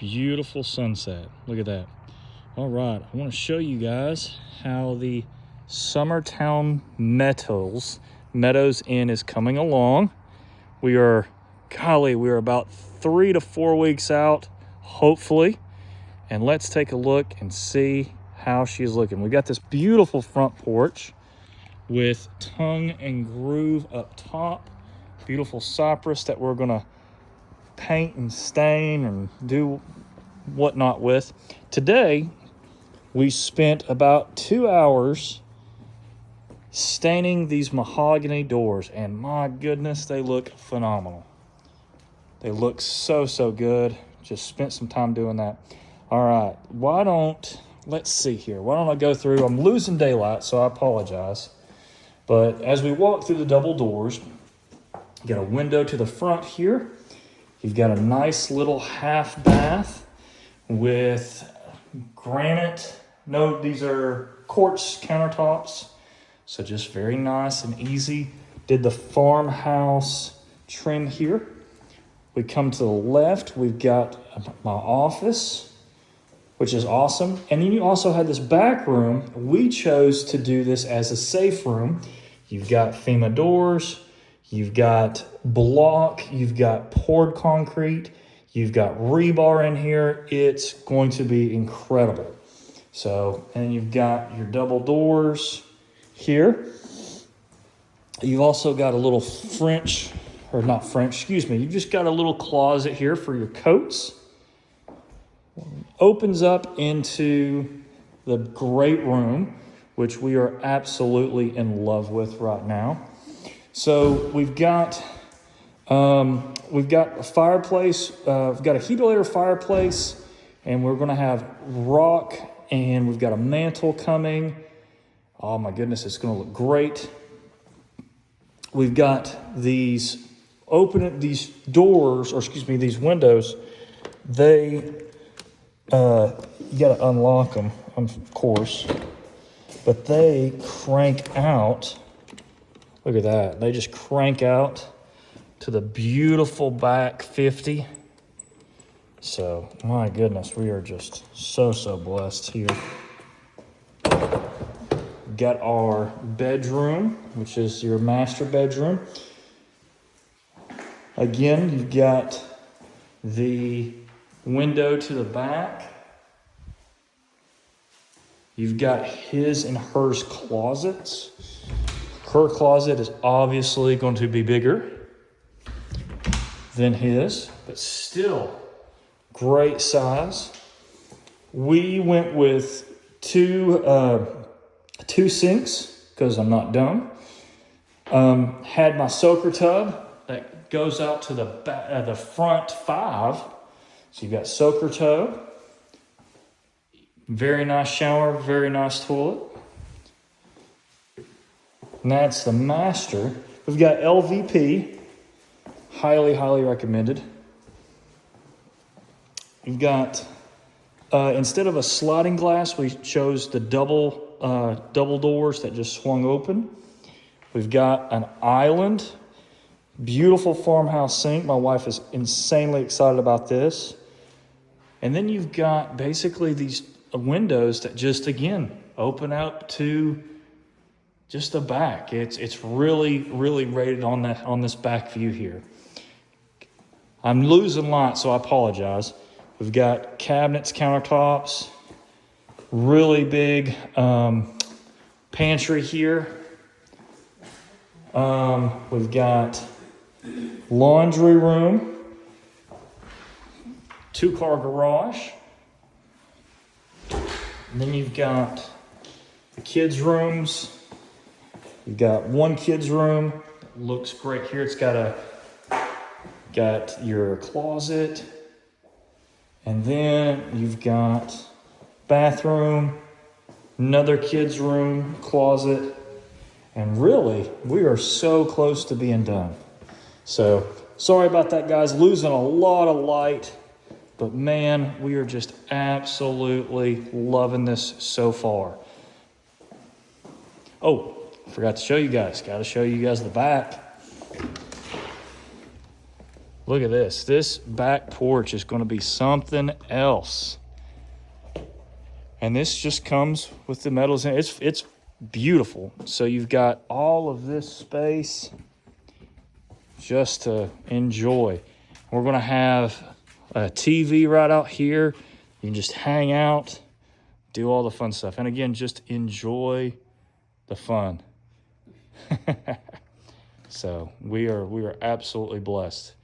Beautiful sunset. Look at that. All right, I want to show you guys how the SummerTown Metals Meadows End is coming along. We are about 3 to 4 weeks out, hopefully. And let's take a look and see how she's looking. We got this beautiful front porch with tongue and groove up top. Beautiful cypress that we're gonna paint and stain and do whatnot with. Today, we spent about 2 hours staining these mahogany doors, and my goodness, they look phenomenal. They look so good. Just spent some time doing that. All right, let's see here. Why don't I go through? I'm losing daylight, so I apologize. But as we walk through the double doors, you got a window to the front here. You've got a nice little half bath with granite. No, these are quartz countertops. So just very nice and easy. Did the farmhouse trim here. We come to the left, we've got my office, which is awesome. And then you also had this back room. We chose to do this as a safe room. You've got FEMA doors, you've got block, you've got poured concrete, you've got rebar in here. It's going to be incredible. So, and you've got your double doors here. You've also got a little you've just got a little closet here for your coats. Opens up into the great room, which we are absolutely in love with right now. So we've got a fireplace, we've got a heater fireplace, and we're gonna have rock, and we've got a mantle coming. Oh my goodness, it's gonna look great. We've got these windows. You gotta unlock them, of course, but they crank out. Look at that. They just crank out to the beautiful back 50. So, my goodness, we are just so blessed here. Got our bedroom, which is your master bedroom. Again, you've got the window to the back. You've got his and hers closets. Her closet is obviously going to be bigger than his, but still great size. We went with two sinks because I'm not dumb. Had my soaker tub that goes out to the front 5. So you've got soaker tub, very nice shower, very nice toilet. And that's the master. We've got LVP, highly recommended. We've got, instead of a sliding glass, we chose the double doors that just swung open. We've got an island, beautiful farmhouse sink. My wife is insanely excited about this. And then you've got basically these windows that just, again, open up to just the back. It's really rated on this back view here. I'm losing light, so I apologize. We've got cabinets, countertops, really big pantry here. We've got laundry room, 2-car garage. And then you've got the kids' rooms. You've got one kids' room. Looks great here. It's got your closet. And then you've got bathroom, another kids' room, closet. And really, we are so close to being done. So, sorry about that, guys. Losing a lot of light. But man, we are just absolutely loving this so far. Oh, I forgot to show you guys. Got to show you guys the back. Look at this. This back porch is going to be something else. And this just comes with the Meadows End. It's beautiful. So you've got all of this space just to enjoy. We're going to have a TV right out here. You can just hang out, do all the fun stuff. And again, just enjoy the fun. So we are absolutely blessed.